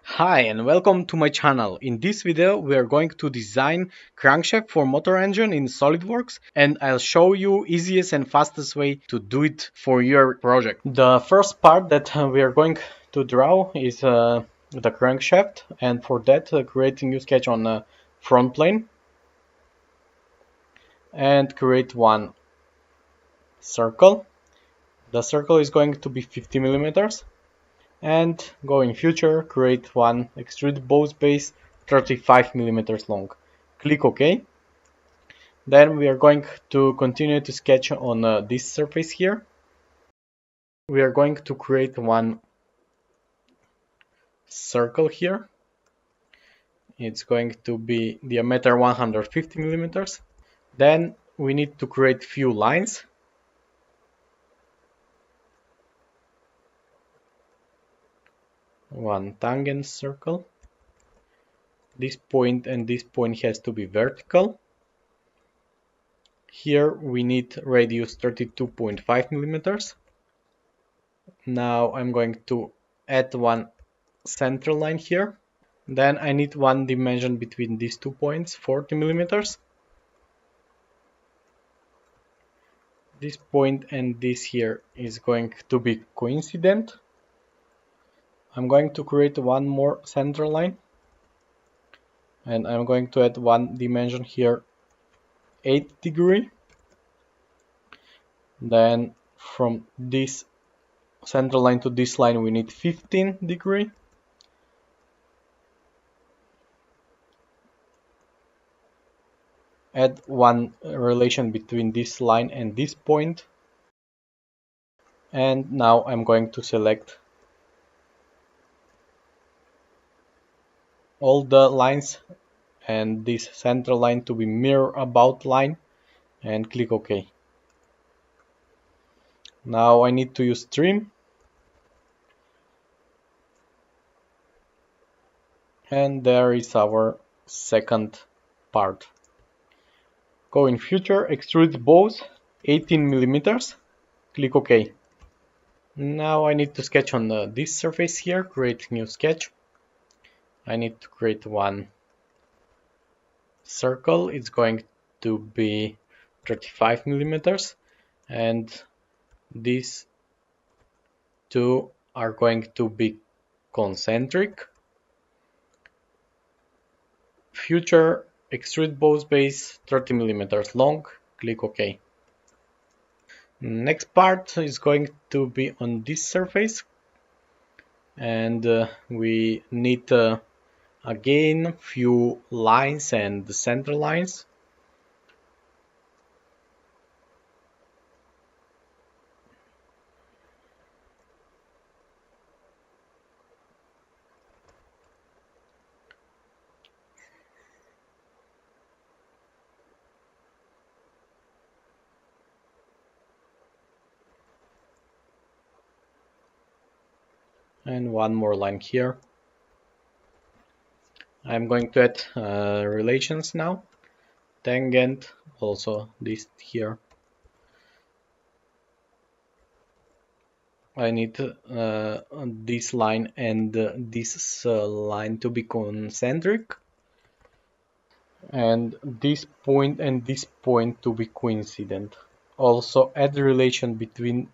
Hi and welcome to my channel. In this video we are going to design crankshaft for motor engine in SolidWorks, and I'll show you easiest and fastest way to do it for your project. The first part that we are going to draw is the crankshaft, and for that create a new sketch on the front plane and create one circle. The circle is going to be 50 millimeters. And go in future, create one extruded boss base 35 millimeters long. Click OK. Then we are going to continue to sketch on this surface here. We are going to create one circle here. It's going to be diameter 150 millimeters. Then we need to create few lines. One tangent circle. This point and this point has to be vertical. Here we need radius 32.5 millimeters. Now I'm going to add one center line here. Then I need one dimension between these 2 points, 40 millimeters. This point and this here is going to be coincident. I'm going to create one more center line. And I'm going to add one dimension here, 8 degree. Then from this center line to this line we need 15 degree. Add one relation between this line and this point. And now I'm going to select all the lines and this center line to be mirror about line and click OK. Now I need to use trim. And there is our second part. Go in future, extrude both 18 millimeters. Click OK. Now I need to sketch on this surface here, create new sketch. I need to create one circle. It's going to be 35 millimeters. And these two are going to be concentric. Future extrude boss base 30 millimeters long. Click OK. Next part is going to be on this surface, and we need again few lines and center lines. And one more line here. I'm going to add relations now. Tangent, also this here. I need this line and this line to be concentric. And this point and this point to be coincident. Also add the relation between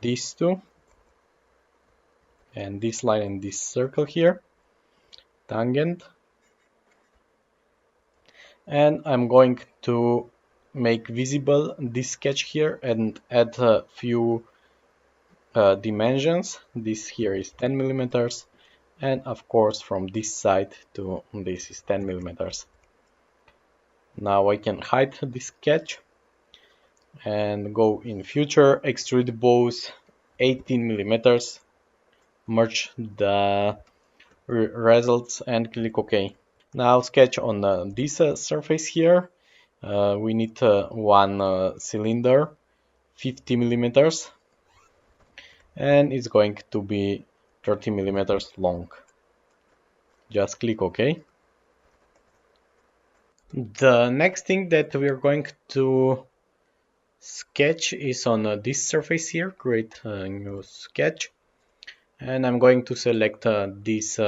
these two. And this line and this circle here, tangent. And I'm going to make visible this sketch here and add a few dimensions. This here is 10 millimeters, and of course from this side to this is 10 millimeters. Now I can hide this sketch and go in future, extrude both 18 millimeters. Merge the results and click OK. Now sketch on this surface here. We need one cylinder, 50 millimeters, and it's going to be 30 millimeters long. Just click OK. The next thing that we are going to sketch is on this surface here. Create a new sketch. And I'm going to select this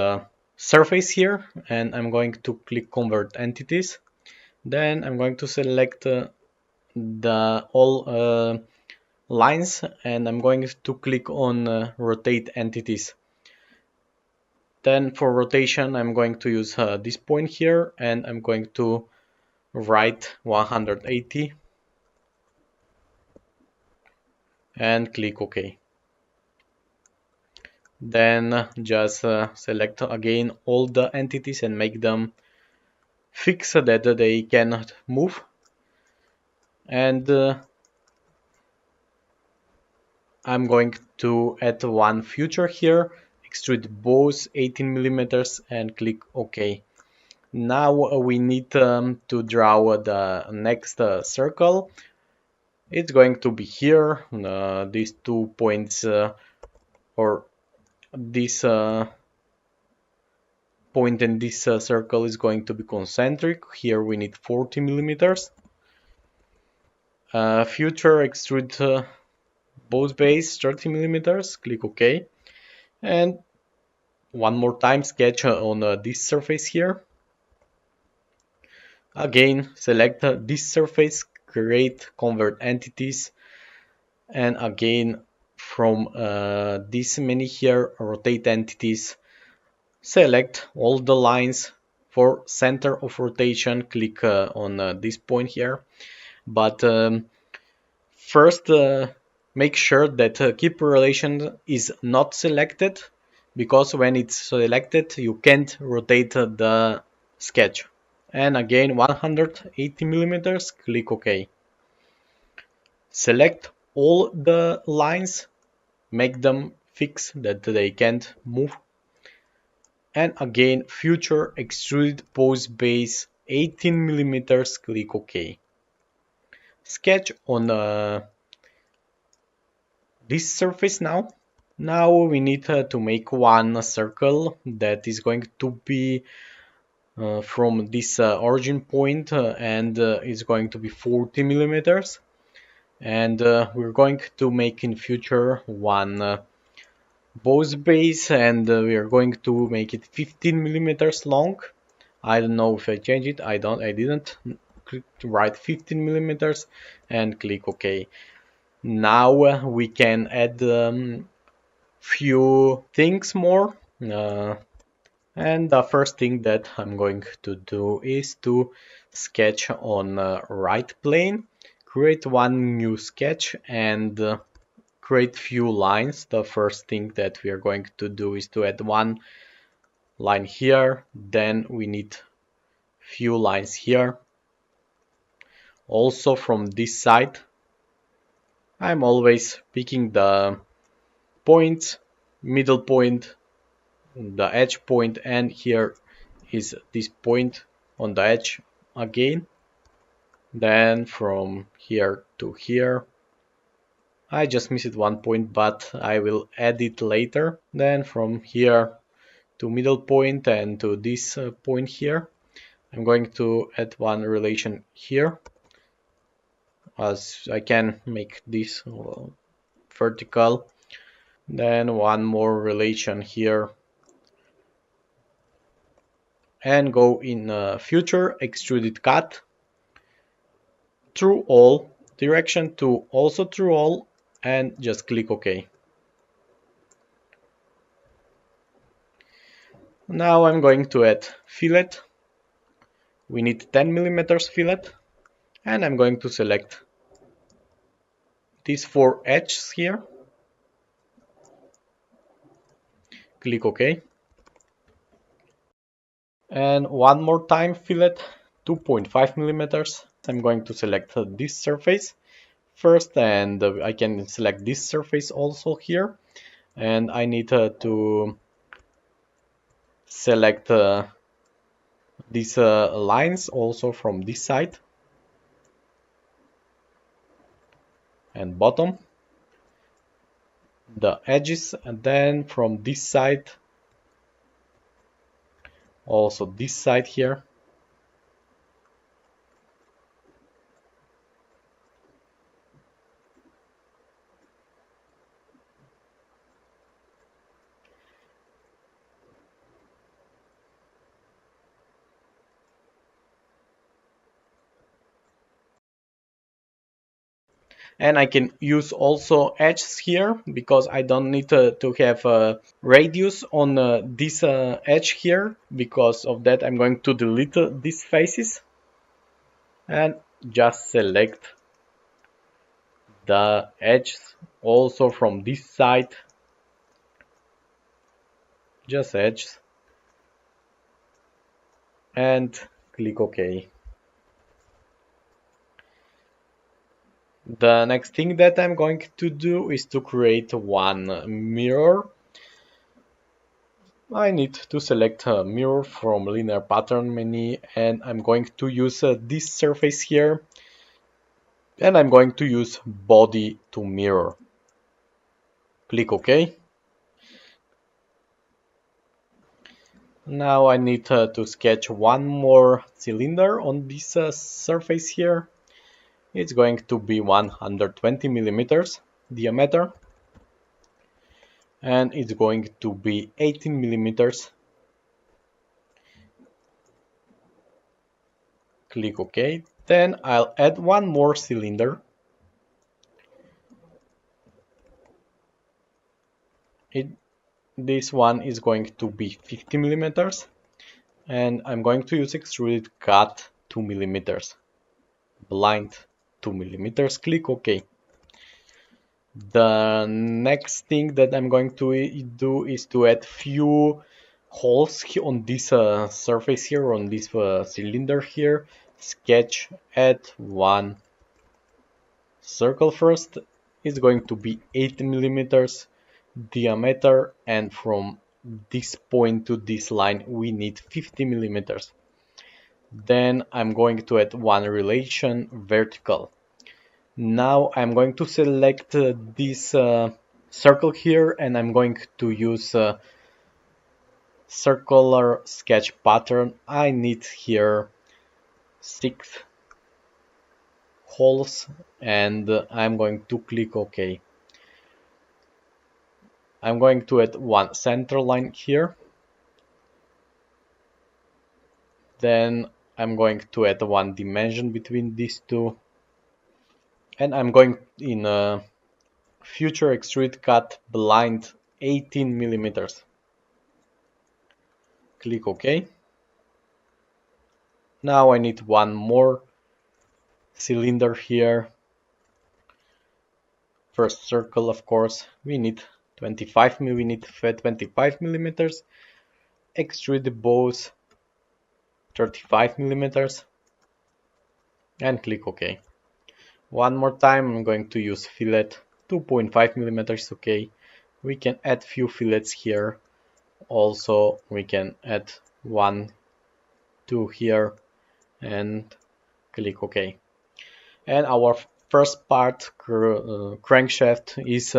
surface here, and I'm going to click convert entities. Then I'm going to select the all lines, and I'm going to click on rotate entities. Then for rotation, I'm going to use this point here, and I'm going to write 180 and click OK. Then just select again all the entities and make them fixed so that they cannot move. And I'm going to add one feature here, extrude both 18 millimeters and click OK. Now we need to draw the next circle. It's going to be here, these 2 points or this point and this circle is going to be concentric. Here we need 40 millimeters. Future extrude both base 30 millimeters, click OK. And one more time sketch on this surface here. Again, select this surface, create convert entities, and again from this menu here, rotate entities, select all the lines. For center of rotation, click on this point here. But first make sure that keep relation is not selected, because when it's selected you can't rotate the sketch. And again 180 millimeters, click OK. Select all the lines, make them fixed that they can't move. And again future extrude both base 18 millimeters, click OK. Sketch on this surface now. Now we need to make one circle that is going to be from this origin point and is going to be 40 millimeters. And we're going to make in future one both base, and we are going to make it 15 millimeters long. I don't know if I changed it. I didn't. Click to write 15 millimeters and click OK. Now we can add few things more. And the first thing that I'm going to do is to sketch on right plane, create one new sketch and create few lines. The first thing that we are going to do is to add one line here, then we need few lines here. Also from this side, I'm always picking the points, middle point, the edge point, and here is this point on the edge again. Then from here to here, I just missed one point, but I will add it later. Then from here to middle point and to this point here, I'm going to add one relation here, as I can make this vertical. Then one more relation here, and go in future extruded cut through all, direction to also through all, and just click OK. Now I'm going to add fillet. We need 10 millimeters fillet, and I'm going to select these 4 edges here. Click OK. And one more time fillet, 2.5 millimeters. I'm going to select this surface first, and I can select this surface also here. And I need to select these lines also from this side and bottom, the edges, and then from this side also this side here. And I can use also edges here because I don't need to have a radius on this edge here. Because of that, I'm going to delete these faces and just select the edges also from this side, just edges, and click OK. The next thing that I'm going to do is to create one mirror. I need to select a mirror from linear pattern menu, and I'm going to use this surface here, and I'm going to use body to mirror. Click OK. Now I need to sketch one more cylinder on this surface here. It's going to be 120 millimeters diameter, and it's going to be 18 millimeters. Click OK. Then I'll add one more cylinder. This one is going to be 50 millimeters, and I'm going to use extruded cut 2 millimeters, blind 2 millimeters. Click OK. The next thing that I'm going to do is to add few holes on this surface here, on this cylinder here. Sketch, add one circle first. It's going to be 8 millimeters diameter, and from this point to this line we need 50 millimeters. Then I'm going to add one relation vertical. Now I'm going to select this circle here, and I'm going to use circular sketch pattern. I need here 6 holes, and I'm going to click OK. I'm going to add one center line here. Then I'm going to add one dimension between these two. And I'm going in a future extrude cut blind 18 millimeters. Click OK. Now I need one more cylinder here. First circle, of course, we need 25 millimeters. Extrude the bows 35 millimeters, and click OK. One more time, I'm going to use fillet 2.5 millimeters. OK. We can add few fillets here. Also, we can add 1, 2 here, and click OK. And our first part, crankshaft, is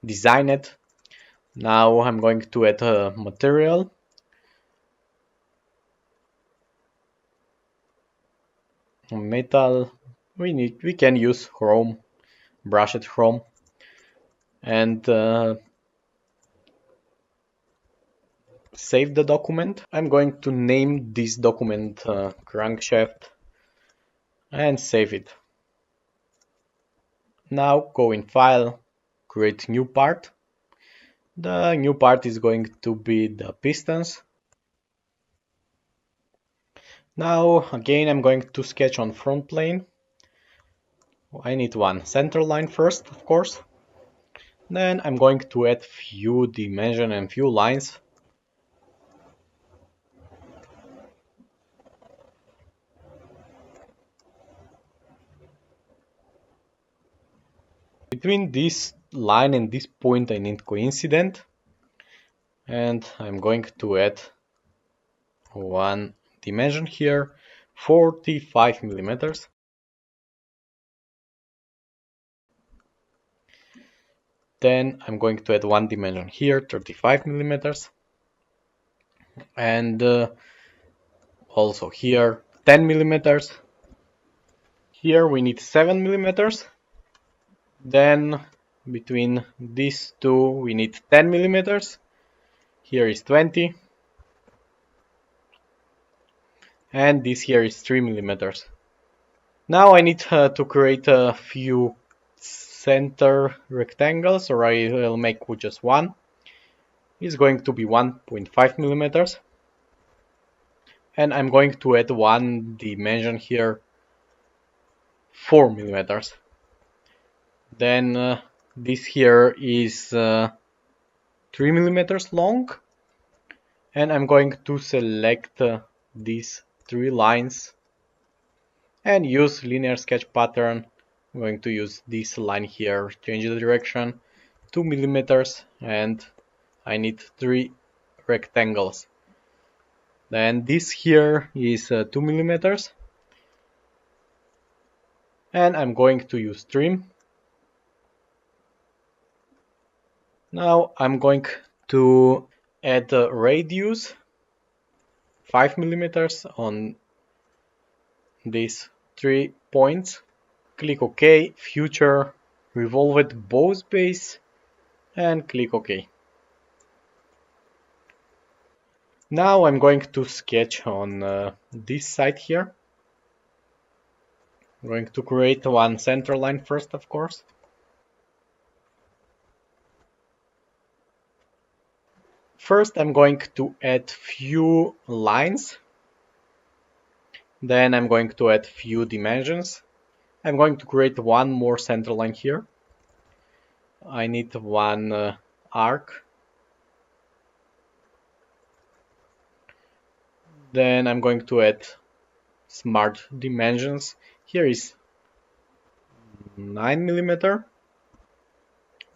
designed. Now I'm going to add a material. Metal. We can use chrome, brushed chrome, and save the document. I'm going to name this document crankshaft and save it. Now go in File, create new part. The new part is going to be the pistons. Now again I'm going to sketch on front plane. I need one center line first, of course. Then I'm going to add few dimension and few lines. Between this line and this point I need coincident, and I'm going to add one dimension here, 45 millimeters. Then I'm going to add one dimension here, 35 millimeters, and also here 10 millimeters. Here we need 7 millimeters. Then between these two we need 10 millimeters. Here is 20, and this here is 3 millimeters. Now I need to create a few center rectangles, or I will make just one. It's going to be 1.5 millimeters. And I'm going to add one dimension here, 4 millimeters. Then this here is 3 millimeters long. And I'm going to select these 3 lines and use linear sketch pattern. I'm going to use this line here, change the direction, 2 millimeters, and I need 3 rectangles. Then this here is 2 millimeters, and I'm going to use trim. Now I'm going to add a radius 5 millimeters on these 3 points. Click OK, Future, Revolved Boss Base, and click OK. Now I'm going to sketch on this side here. I'm going to create one center line first, of course. First I'm going to add few lines. Then I'm going to add few dimensions. I'm going to create one more center line here. I need one arc. Then I'm going to add smart dimensions. Here is 9 millimeter.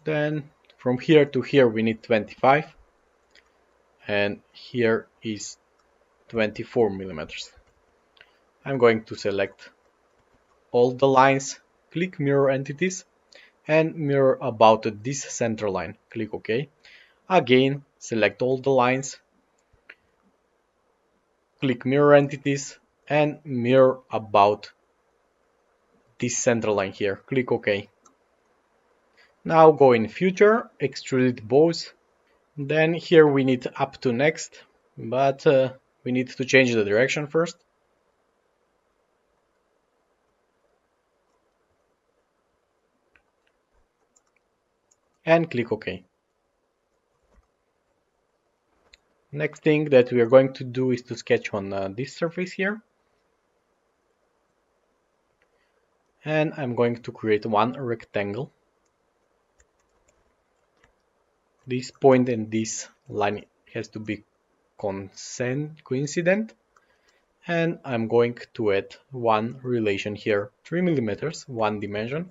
Then from here to here we need 25. And here is 24 millimeters. I'm going to select all the lines, click mirror entities, and mirror about this center line. Click OK. Again, select all the lines, click mirror entities, and mirror about this center line here. Click OK. Now go in Future, Extruded Boss. Then here we need up to next, but we need to change the direction first. And click OK. Next thing that we are going to do is to sketch on this surface here. And I'm going to create one rectangle. This point and this line has to be coincident. And I'm going to add one relation here, 3 millimeters, one dimension.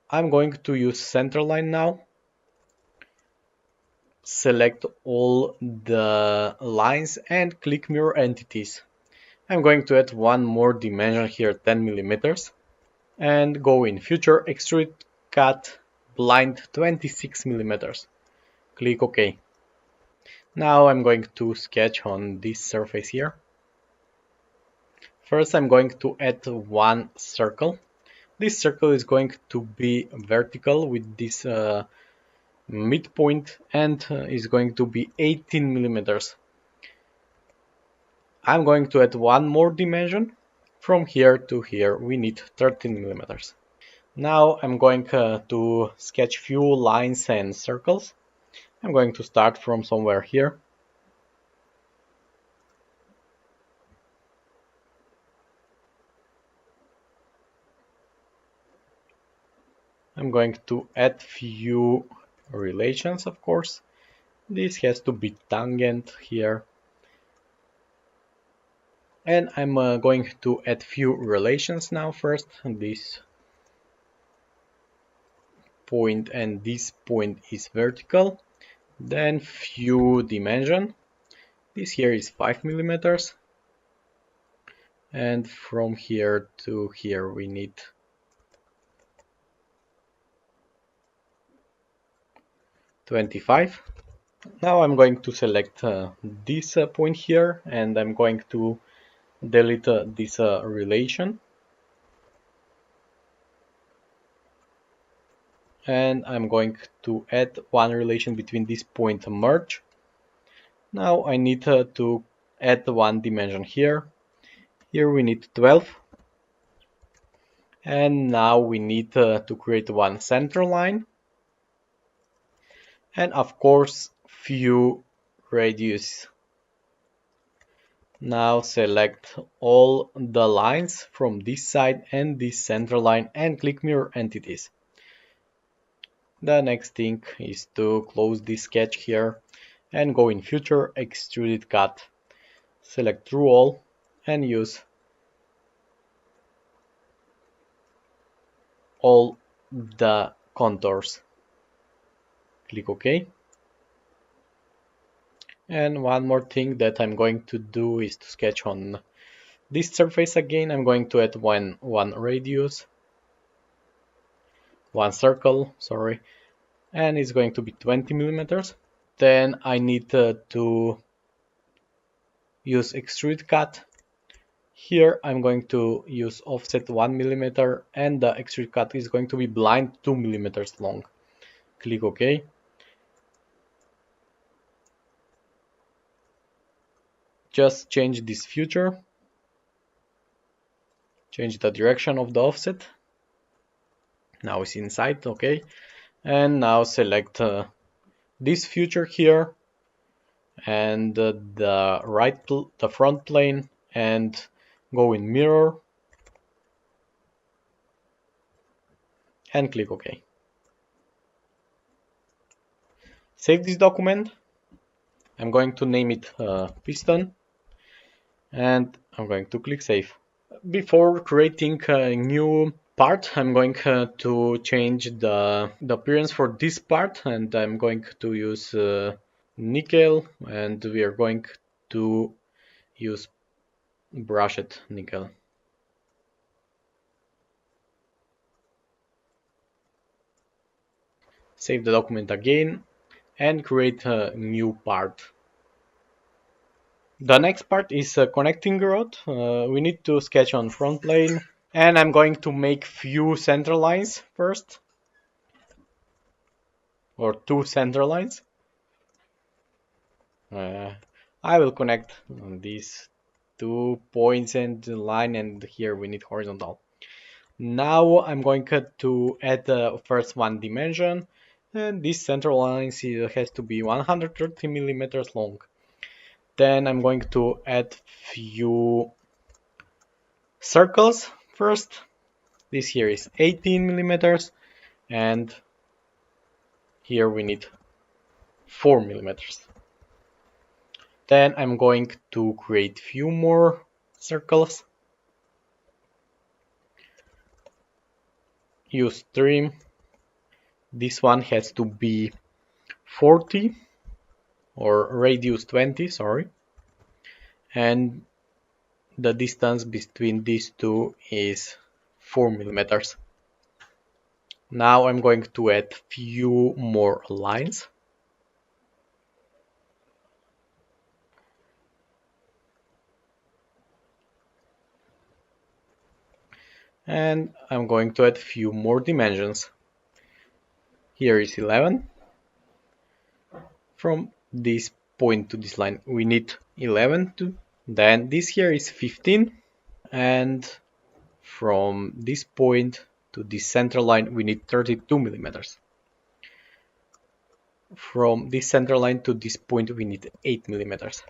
I'm going to use center line now. Select all the lines and click mirror entities. I'm going to add one more dimension here, 10 millimeters. And go in Future, Extrude, Cut, Blind 26 millimeters. Click OK. Now I'm going to sketch on this surface here. First I'm going to add one circle. This circle is going to be vertical with this midpoint and is going to be 18 millimeters. I'm going to add one more dimension. From here to here we need 13 millimeters. Now I'm going to sketch few lines and circles. I'm going to start from somewhere here. I'm going to add few relations, of course. This has to be tangent here. And I'm going to add few relations now first. This point and this point is vertical. Then few dimension. This here is 5 millimeters. And from here to here we need 25. Now I'm going to select this point here and I'm going to delete this relation. And I'm going to add one relation between this point and merge. Now I need to add one dimension here. Here we need 12. And now we need to create one center line. And of course, few radius. Now select all the lines from this side and this center line and click mirror entities. The next thing is to close this sketch here and go in future, extruded cut, select through all and use all the contours. Click OK. And one more thing that I'm going to do is to sketch on this surface again. I'm going to add one radius, one circle, sorry, and it's going to be 20 millimeters. Then I need to use extrude cut. Here I'm going to use offset 1 millimeter and the extrude cut is going to be blind 2 millimeters long. Click OK. Just change this feature. Change the direction of the offset. Now it's inside, okay. And now select this feature here and the front plane and go in mirror and click OK. Save this document. I'm going to name it piston and I'm going to click save. Before creating a new part, I'm going to change the appearance for this part, and I'm going to use nickel, and we are going to use brushed nickel. Save the document again and create a new part. The next part is a connecting rod. We need to sketch on front plane, and I'm going to make few center lines first, or 2 center lines. I will connect these 2 points and line, and here we need horizontal. Now I'm going to add the first one dimension, and this center line has to be 130 millimeters long. Then I'm going to add few circles first. This here is 18 millimeters, and here we need 4 millimeters. Then I'm going to create few more circles. Use trim. This one has to be 40 or radius 20, sorry. And the distance between these two is 4 millimeters. Now I'm going to add few more lines. And I'm going to add few more dimensions. Here is 11. From this point to this line we need 11 to, then this here is 15, and from this point to this center line we need 32 millimeters. From this center line to this point we need 8 millimeters.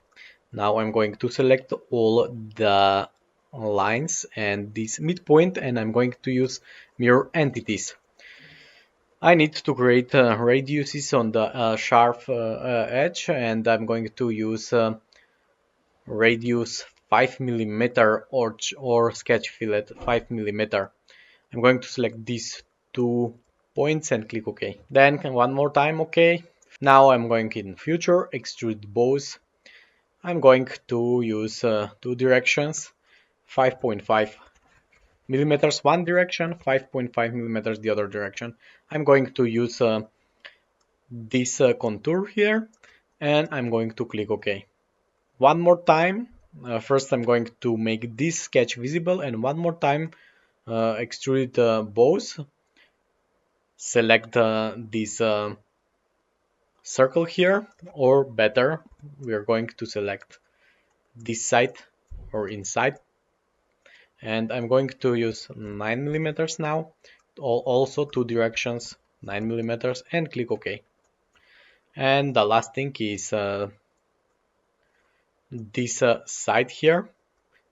Now I'm going to select all the lines and this midpoint, and I'm going to use mirror entities. I need to create radiuses on the sharp edge, and I'm going to use radius 5 millimeter or sketch fillet 5 millimeter. I'm going to select these 2 points and click OK. Then one more time OK. Now I'm going in future, extrude bows. I'm going to use 2 directions, 5.5 millimeters one direction, 5.5 millimeters the other direction. I'm going to use this contour here, and I'm going to click OK. One more time. First I'm going to make this sketch visible, and one more time extrude bows. Select this circle here, or better, we are going to select this side or inside, and I'm going to use 9 millimeters now, also two directions, 9 millimeters, and click OK. And the last thing is this side here,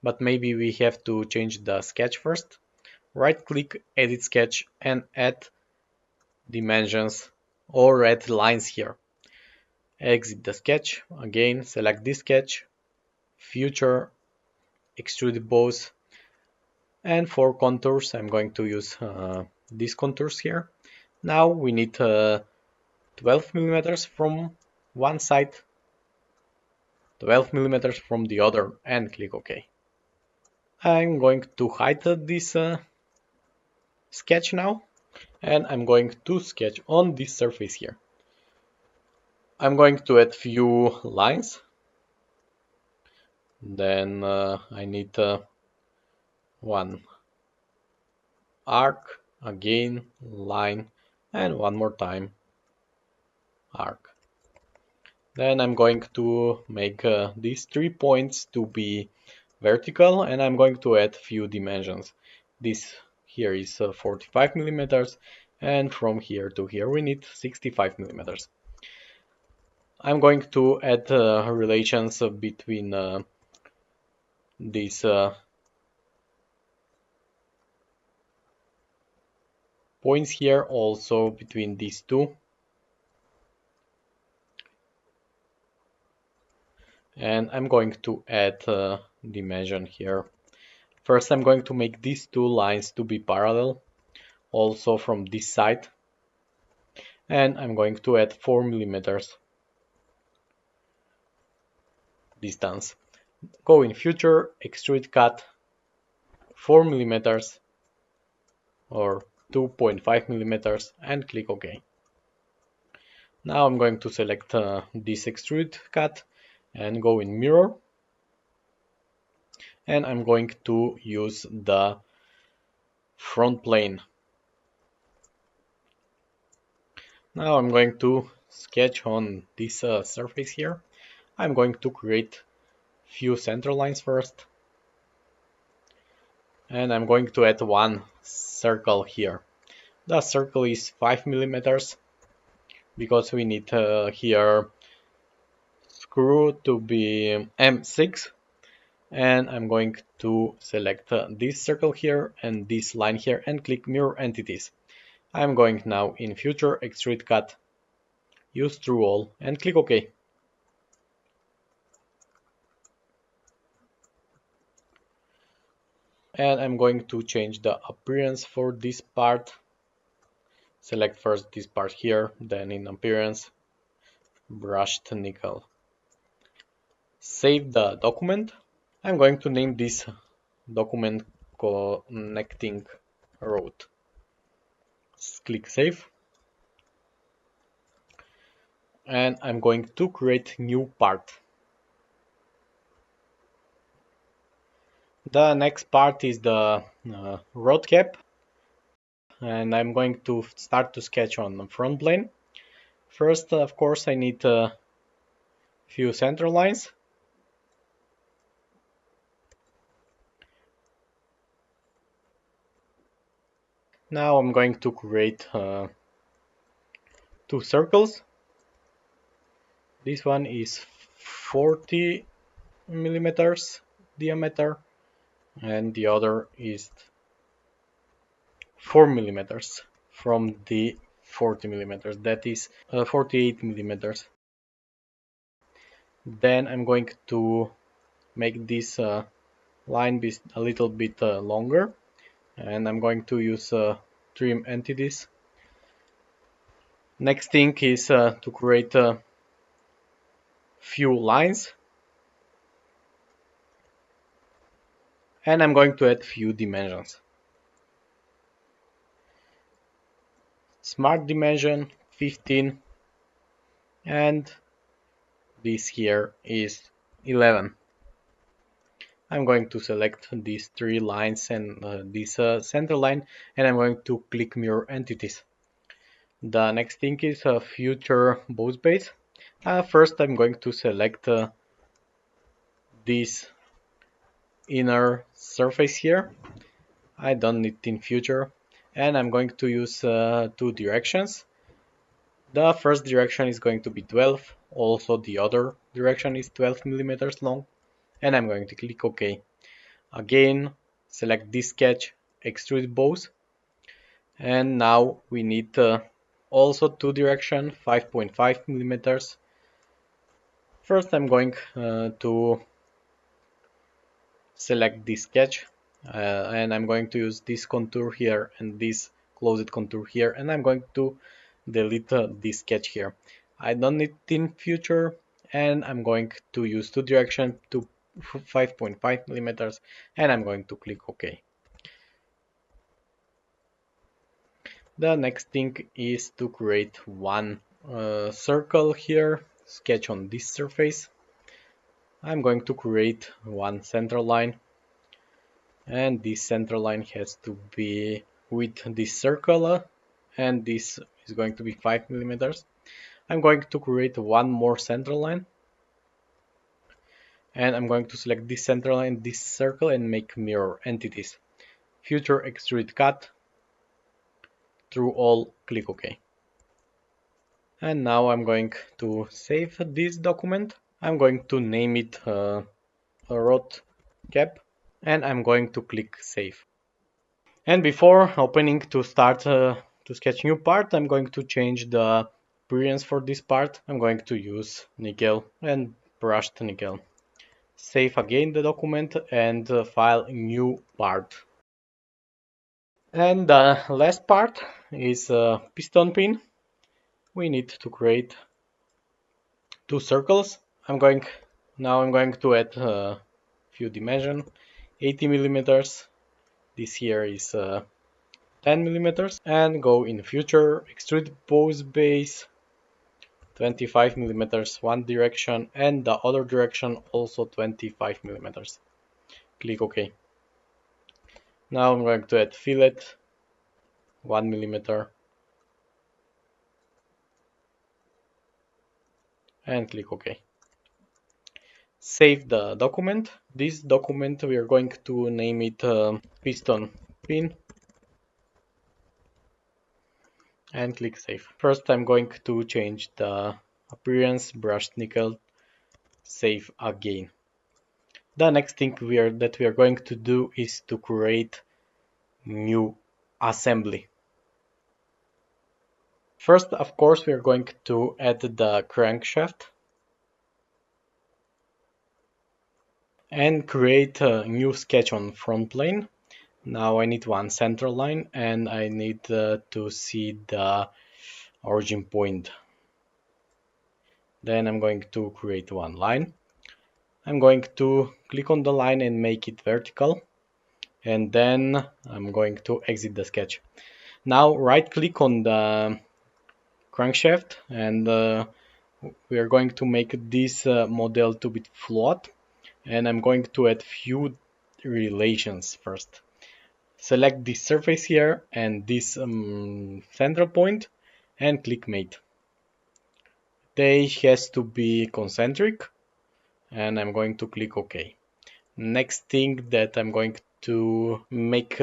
but maybe we have to change the sketch first. Right click, edit sketch, and add dimensions or add lines here. Exit the sketch, again select this sketch, future, extrude both, and for contours I'm going to use these contours here. Now we need 12 millimeters from one side, 12 millimeters from the other, and click OK. I'm going to hide this sketch now, and I'm going to sketch on this surface here. I'm going to add few lines, then I need one arc, again line, and one more time arc. Then I'm going to make these 3 points to be vertical, and I'm going to add few dimensions. This here is 45 millimeters, and from here to here we need 65 millimeters. I'm going to add relations between these points here, also between these two. And I'm going to add dimension here. First I'm going to make these two lines to be parallel, also from this side. And I'm going to add 4 millimeters distance. Go in future, extrude cut 4 millimeters or 2.5 millimeters and click OK. Now I'm going to select this extrude cut and go in mirror, and I'm going to use the front plane. Now I'm going to sketch on this surface here. I'm going to create few center lines first, and I'm going to add one circle here. The circle is 5 millimeters because we need here screw to be M6, and I'm going to select this circle here and this line here and click mirror entities. I'm going now in future, extrude cut, use through all, and click OK. And I'm going to change the appearance for this part. Select first this part here, then in appearance, brushed nickel. Save the document. I'm going to name this document connecting road. Click save. And I'm going to create new part. The next part is the road cap, and I'm going to start to sketch on the front plane. First, of course, I need a few center lines. Now I'm going to create two circles. This one is 40 millimeters diameter, and the other is 4 millimeters from the 40 millimeters, that is 48 millimeters. Then I'm going to make this line be a little bit longer, and I'm going to use trim entities. Next thing is to create a few lines, and I'm going to add few dimensions. Smart dimension 15, and this here is 11. I'm going to select these three lines and this center line, and I'm going to click mirror entities. The next thing is future boss base. First I'm going to select this inner surface here. I don't need it in future. And I'm going to use two directions. The first direction is going to be 12. Also the other direction is 12 millimeters long. And I'm going to click OK. Again, select this sketch, extrude both. And now we need also two direction, 5.5 millimeters. First I'm going to select this sketch and I'm going to use this contour here and this closed contour here, and I'm going to delete this sketch here. I don't need it in future, and I'm going to use two direction to 5.5 millimeters, and I'm going to click OK. The next thing is to create one circle here, sketch on this surface. I'm going to create one center line, and this center line has to be with this circle, and this is going to be 5 millimeters. I'm going to create one more center line, and I'm going to select this center line, this circle, and make mirror entities. Future extrude cut, through all, click OK. And now I'm going to save this document. I'm going to name it rod cap, and I'm going to click save. And before opening to start to sketch new part, I'm going to change the appearance for this part. I'm going to use nickel and brushed nickel. Save again the document and file new part. And the last part is a piston pin. We need to create two circles. I'm going to add a few dimension, 80 millimeters. This here is 10 millimeters, and go in future, extrude both base 25 millimeters one direction, and the other direction also 25 millimeters. Click OK. Now I'm going to add fillet 1 millimeter and click OK. Save the document. This document we are going to name it piston pin and click save. First I'm going to change the appearance, brushed nickel, save again. The next thing that we are going to do is to create new assembly. First, of course, we are going to add the crankshaft and create a new sketch on front plane. Now I need one center line, and I need to see the origin point. Then I'm going to create one line. I'm going to click on the line and make it vertical, and then I'm going to exit the sketch. Now right click on the crankshaft, and we are going to make this model to be flat, and I'm going to add few relations first. Select this surface here and this central point and click mate. They has to be concentric, and I'm going to click OK. Next thing that I'm going to make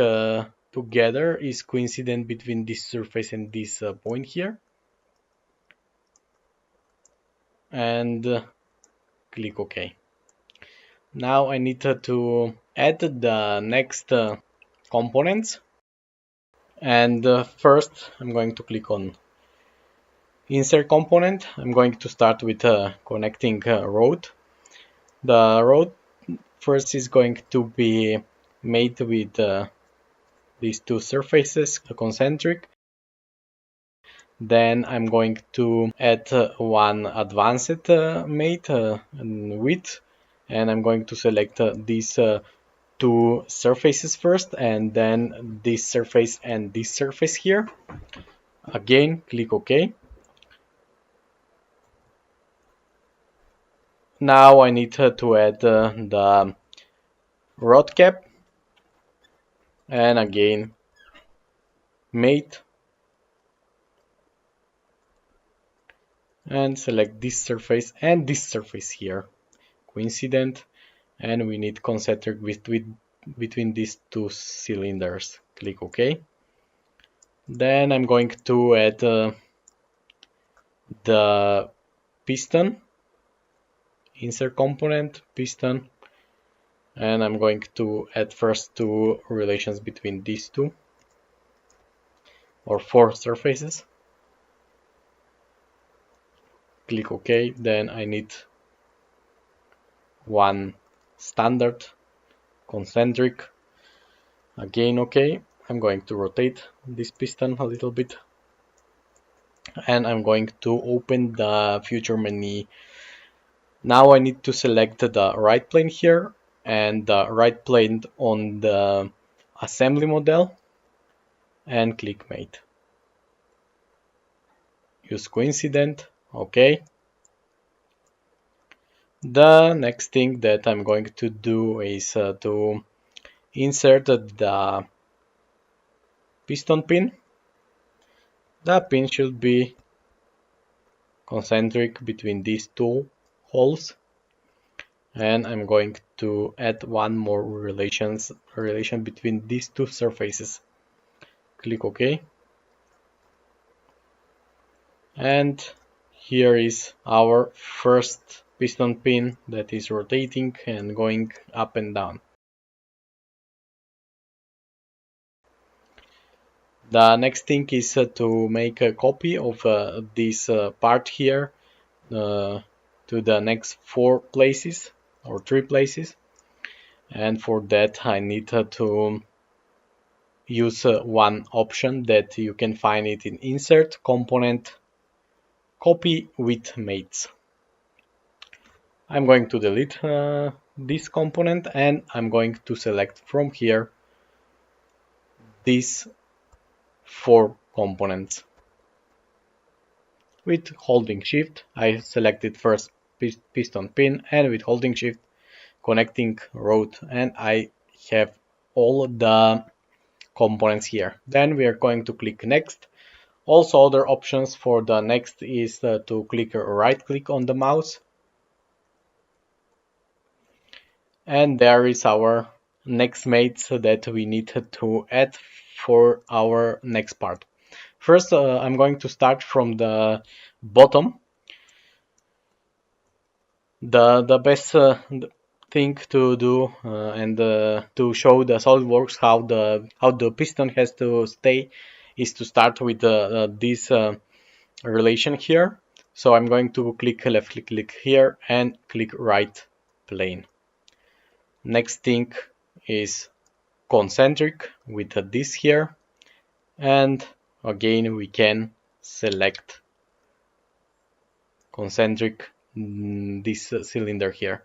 together is coincident between this surface and this point here, and click OK. Now I need to add the next components, and first I'm going to click on insert component. I'm going to start with connecting rod. The rod first is going to be made with these two surfaces concentric. Then I'm going to add one advanced mate width, and I'm going to select these two surfaces first, and then this surface and this surface here. Again, click OK. Now I need to add the rod cap, and again mate, and select this surface and this surface here, coincident, and we need concentric between these two cylinders. Click OK. Then I'm going to add the piston, insert component, piston, and I'm going to add first two relations between these two, or four surfaces. Click OK. Then I need one standard concentric. Again OK. I'm going to rotate this piston a little bit, and I'm going to open the future menu. Now I need to select the right plane here and the right plane on the assembly model, and click mate. Use coincident. OK. The next thing that I'm going to do is to insert the piston pin. The pin should be concentric between these two holes, and I'm going to add one more relation between these two surfaces. Click OK. And here is our first piston pin that is rotating and going up and down. The next thing is to make a copy of this part here to the next 4 places or 3 places, and for that I need to use one option that you can find it in Insert, Component, Copy with Mates. I'm going to delete this component, and I'm going to select from here these 4 components. With holding shift, I selected first piston pin, and with holding shift connecting rod, and I have all the components here. Then we are going to click next. Also, other options for the next is to click right click on the mouse, and there is our next mates that we need to add for our next part. First, I'm going to start from the bottom. The best thing to do and to show the SolidWorks how the piston has to stay is to start with this relation here. So I'm going to click left click here and click right plane. Next thing is concentric with this here, and again we can select concentric this cylinder here.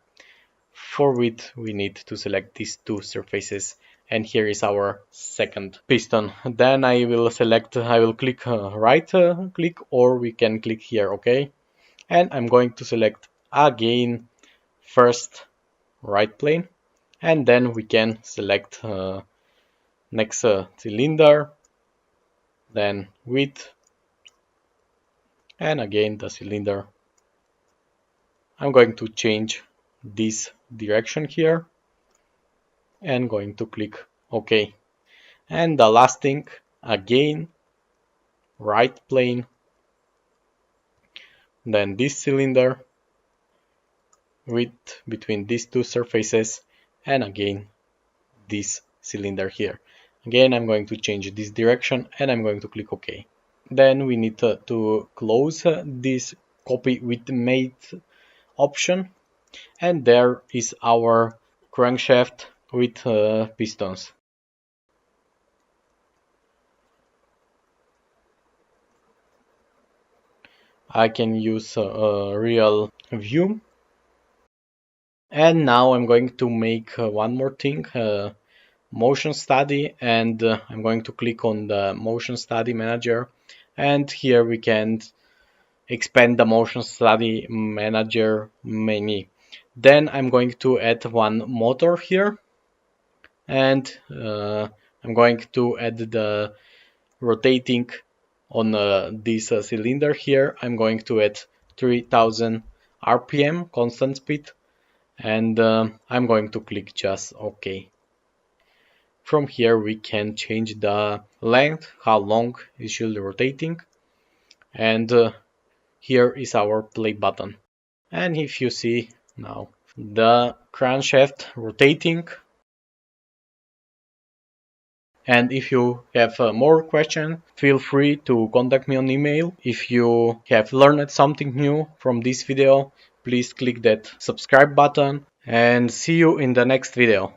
For which we need to select these two surfaces, and here is our second piston. Then I will click right click, or we can click here, okay? And I'm going to select again first right plane, and then we can select next cylinder, then width, and again the cylinder. I'm going to change this direction here and going to click OK. And the last thing, again right plane, then this cylinder, width between these two surfaces, and again this cylinder here. Again, I'm going to change this direction and I'm going to click OK. Then we need to close this copy with mate option, and there is our crankshaft with pistons. I can use a real view. And now I'm going to make one more thing, motion study, and I'm going to click on the motion study manager, and here we can expand the motion study manager menu. Then I'm going to add one motor here, and I'm going to add the rotating on this cylinder here. I'm going to add 3000 RPM constant speed, and I'm going to click just OK. From here we can change the length, how long it should be rotating, and here is our play button. And if you see now the crankshaft rotating. And if you have more questions, feel free to contact me on email. If you have learned something new from this video, please click that subscribe button and see you in the next video.